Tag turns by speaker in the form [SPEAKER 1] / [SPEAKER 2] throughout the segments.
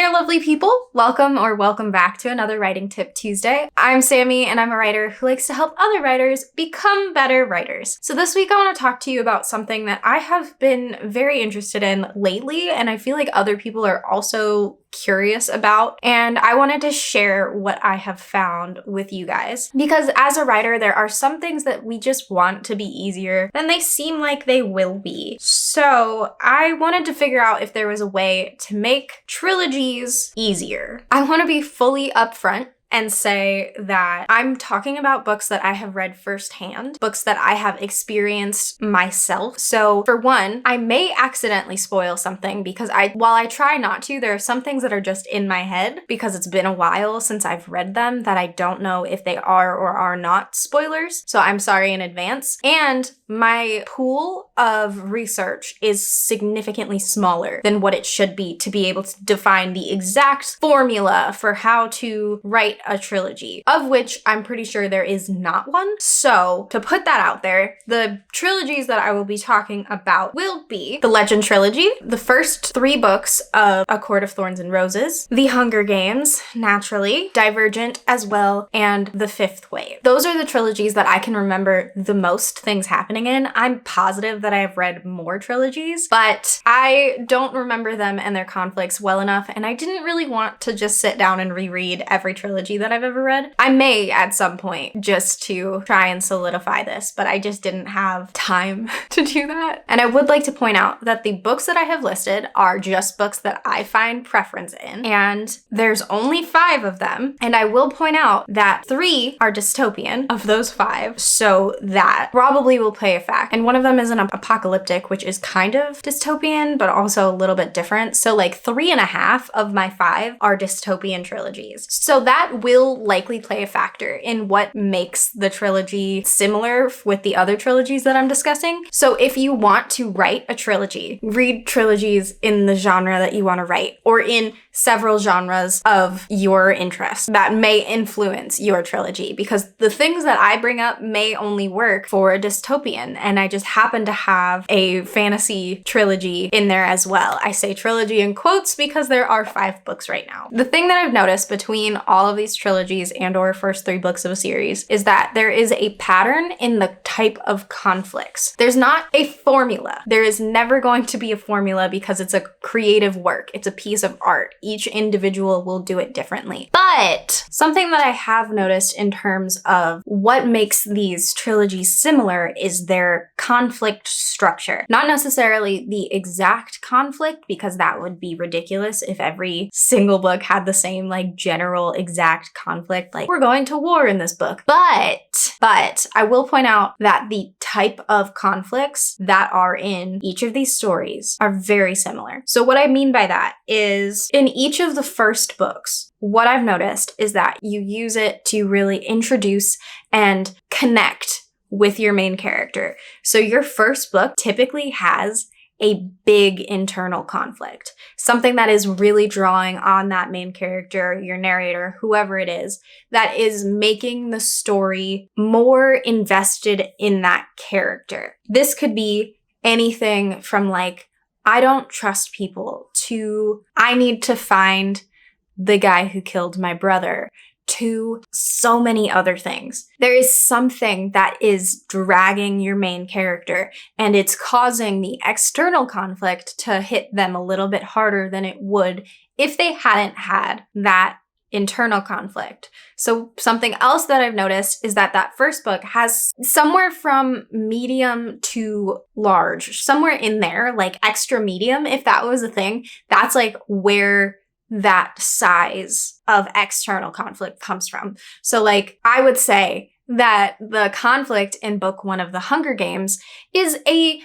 [SPEAKER 1] there, lovely people. Welcome back to another Writing Tip Tuesday. I'm Sammi, and I'm a writer who likes to help other writers become better writers. So this week I want to talk to you about something that I have been very interested in lately, and I feel like other people are also curious about, and I wanted to share what I have found with you guys. Because as a writer, there are some things that we just want to be easier than they seem like they will be. So I wanted to figure out if there was a way to make trilogies easier. I want to be fully upfront and say that I'm talking about books that I have read firsthand, books that I have experienced myself. So for one, I may accidentally spoil something because while I try not to, there are some things that are just in my head because it's been a while since I've read them that I don't know if they are or are not spoilers. So I'm sorry in advance. And my pool of research is significantly smaller than what it should be to be able to define the exact formula for how to write a trilogy, of which I'm pretty sure there is not one. So to put that out there, the trilogies that I will be talking about will be the Legend Trilogy, the first 3 books of A Court of Thorns and Roses, The Hunger Games, naturally, Divergent as well, and The Fifth Wave. Those are the trilogies that I can remember the most things happening in. I'm positive that I have read more trilogies, but I don't remember them and their conflicts well enough, and I didn't really want to just sit down and reread every trilogy that I've ever read. I may at some point just to try and solidify this, but I just didn't have time to do that. And I would like to point out that the books that I have listed are just books that I find preference in, and there's only 5 of them. And I will point out that 3 are dystopian of those 5, so that probably will play a fact. And one of them is an apocalyptic, which is kind of dystopian, but also a little bit different. So like 3.5 of my 5 are dystopian trilogies. So that will likely play a factor in what makes the trilogy similar with the other trilogies that I'm discussing. So if you want to write a trilogy, read trilogies in the genre that you want to write, or in several genres of your interest that may influence your trilogy, because the things that I bring up may only work for a dystopian, and I just happen to have a fantasy trilogy in there as well. I say trilogy in quotes because there are 5 books right now. The thing that I've noticed between all of these trilogies and or first 3 books of a series is that there is a pattern in the type of conflicts. There's not a formula. There is never going to be a formula because it's a creative work. It's a piece of art. Each individual will do it differently. But something that I have noticed in terms of what makes these trilogies similar is their conflict structure. Not necessarily the exact conflict, because that would be ridiculous if every single book had the same like general exact conflict, like we're going to war in this book. But I will point out that the type of conflicts that are in each of these stories are very similar. So what I mean by that is in each of the first books, what I've noticed is that you use it to really introduce and connect with your main character. So your first book typically has a big internal conflict, something that is really drawing on that main character, your narrator, whoever it is, that is making the story more invested in that character. This could be anything from like, I don't trust people, to I need to find the guy who killed my brother, to so many other things. There is something that is dragging your main character, and it's causing the external conflict to hit them a little bit harder than it would if they hadn't had that internal conflict. So something else that I've noticed is that that first book has somewhere from medium to large, somewhere in there, like extra medium, if that was a thing. That's like where that size of external conflict comes from. So like I would say that the conflict in book 1 of The Hunger Games is a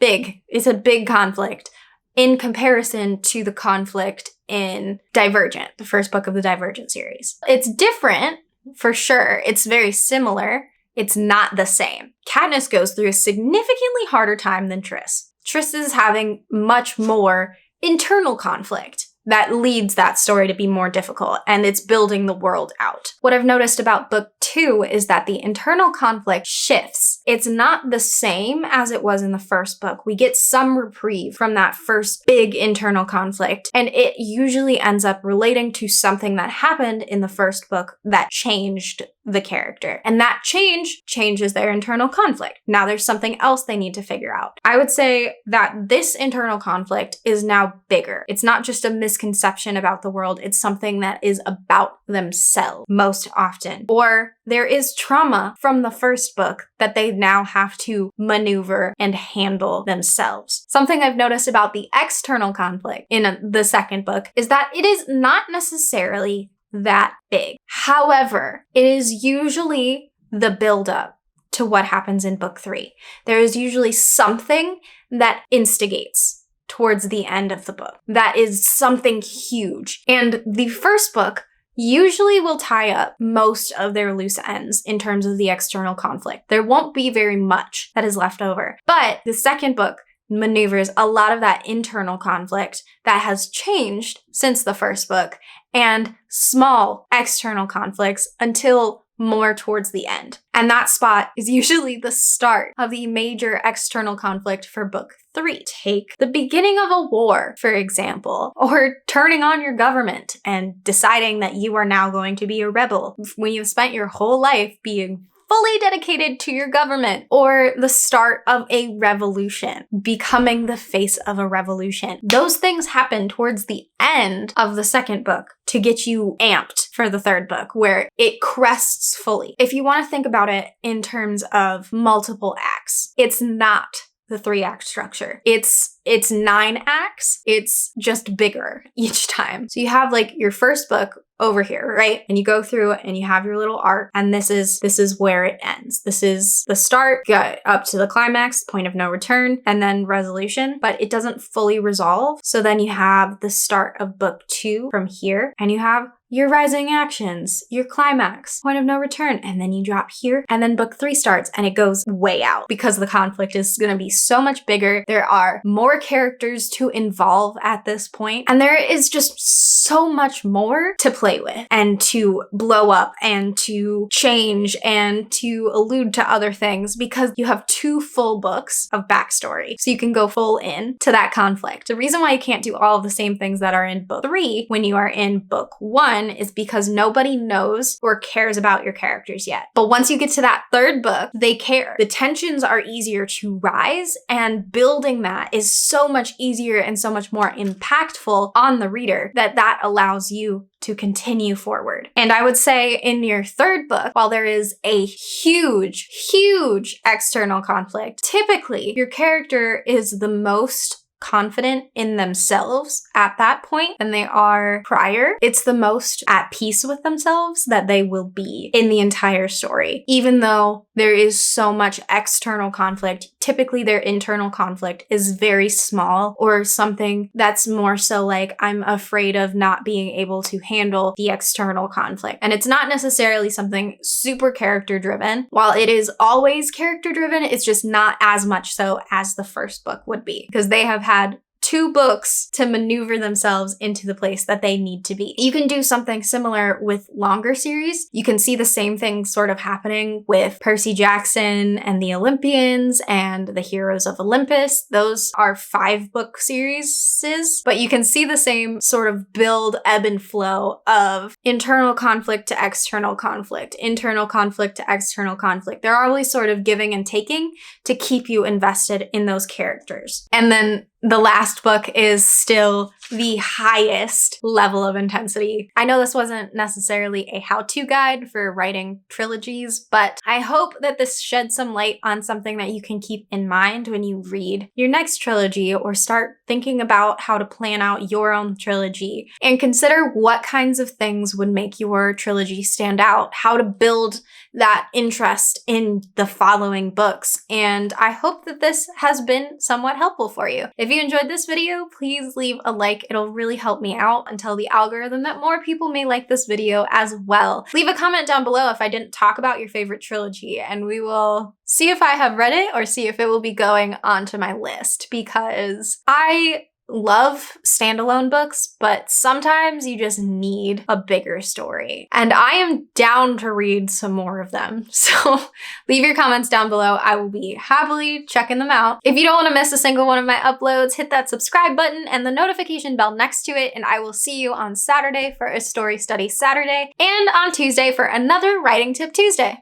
[SPEAKER 1] big conflict in comparison to the conflict in Divergent, the first book of the Divergent series. It's different for sure. It's very similar. It's not the same. Katniss goes through a significantly harder time than Triss. Triss is having much more internal conflict that leads that story to be more difficult, and it's building the world out. What I've noticed about book 2 is that the internal conflict shifts. it's not the same as it was in the first book. We get some reprieve from that first big internal conflict, and it usually ends up relating to something that happened in the first book that changed the character. And that changes their internal conflict. Now there's something else they need to figure out. I would say that this internal conflict is now bigger. It's not just a misconception about the world, it's something that is about themselves most often. Or there is trauma from the first book that they now have to maneuver and handle themselves. Something I've noticed about the external conflict in the second book is that it is not necessarily that big. However, it is usually the buildup to what happens in book 3. There is usually something that instigates towards the end of the book. That is something huge. And the first book usually will tie up most of their loose ends in terms of the external conflict. There won't be very much that is left over. But the second book maneuvers a lot of that internal conflict that has changed since the first book, and small external conflicts until more towards the end. And that spot is usually the start of the major external conflict for book 3. Take the beginning of a war, for example, or turning on your government and deciding that you are now going to be a rebel when you've spent your whole life being fully dedicated to your government, or the start of a revolution, becoming the face of a revolution. Those things happen towards the end of the second book to get you amped for the third book, where it crests fully. If you want to think about it in terms of multiple acts, it's not the 3-act structure. It's 9 acts. It's just bigger each time. So you have like your first book over here, right? And you go through and you have your little arc, and this is where it ends. This is the start, get up to the climax, point of no return, and then resolution, but it doesn't fully resolve. So then you have the start of book 2 from here, and you have your rising actions, your climax, point of no return, and then you drop here, and then book 3 starts, and it goes way out because the conflict is going to be so much bigger. There are more characters to involve at this point, and there is just so much more to play with and to blow up and to change and to allude to other things, because you have 2 full books of backstory, so you can go full in to that conflict. The reason why you can't do all of the same things that are in book 3 when you are in book 1 is because nobody knows or cares about your characters yet. But once you get to that third book, they care. The tensions are easier to rise, and building that is so much easier and so much more impactful on the reader that allows you to continue forward. And I would say in your third book, while there is a huge external conflict, typically your character is the most confident in themselves at that point than they are prior. It's the most at peace with themselves that they will be in the entire story. Even though there is so much external conflict, typically their internal conflict is very small, or something that's more so like, I'm afraid of not being able to handle the external conflict. And it's not necessarily something super character driven. While it is always character driven, it's just not as much so as the first book would be, because they have had 2 books to maneuver themselves into the place that they need to be. You can do something similar with longer series. You can see the same thing sort of happening with Percy Jackson and the Olympians and the Heroes of Olympus. Those are 5-book series, but you can see the same sort of build, ebb and flow of internal conflict to external conflict, internal conflict to external conflict. They're always sort of giving and taking to keep you invested in those characters. And then the last book is still the highest level of intensity. I know this wasn't necessarily a how-to guide for writing trilogies, but I hope that this sheds some light on something that you can keep in mind when you read your next trilogy or start thinking about how to plan out your own trilogy, and consider what kinds of things would make your trilogy stand out, how to build that interest in the following books. And I hope that this has been somewhat helpful for you. If you enjoyed this video, please leave a like. It'll really help me out and tell the algorithm that more people may like this video as well. Leave a comment down below if I didn't talk about your favorite trilogy, and we will see if I have read it or see if it will be going onto my list, because I love standalone books, but sometimes you just need a bigger story. And I am down to read some more of them. So leave your comments down below. I will be happily checking them out. If you don't want to miss a single one of my uploads, hit that subscribe button and the notification bell next to it, and I will see you on Saturday for a Story Study Saturday and on Tuesday for another Writing Tip Tuesday.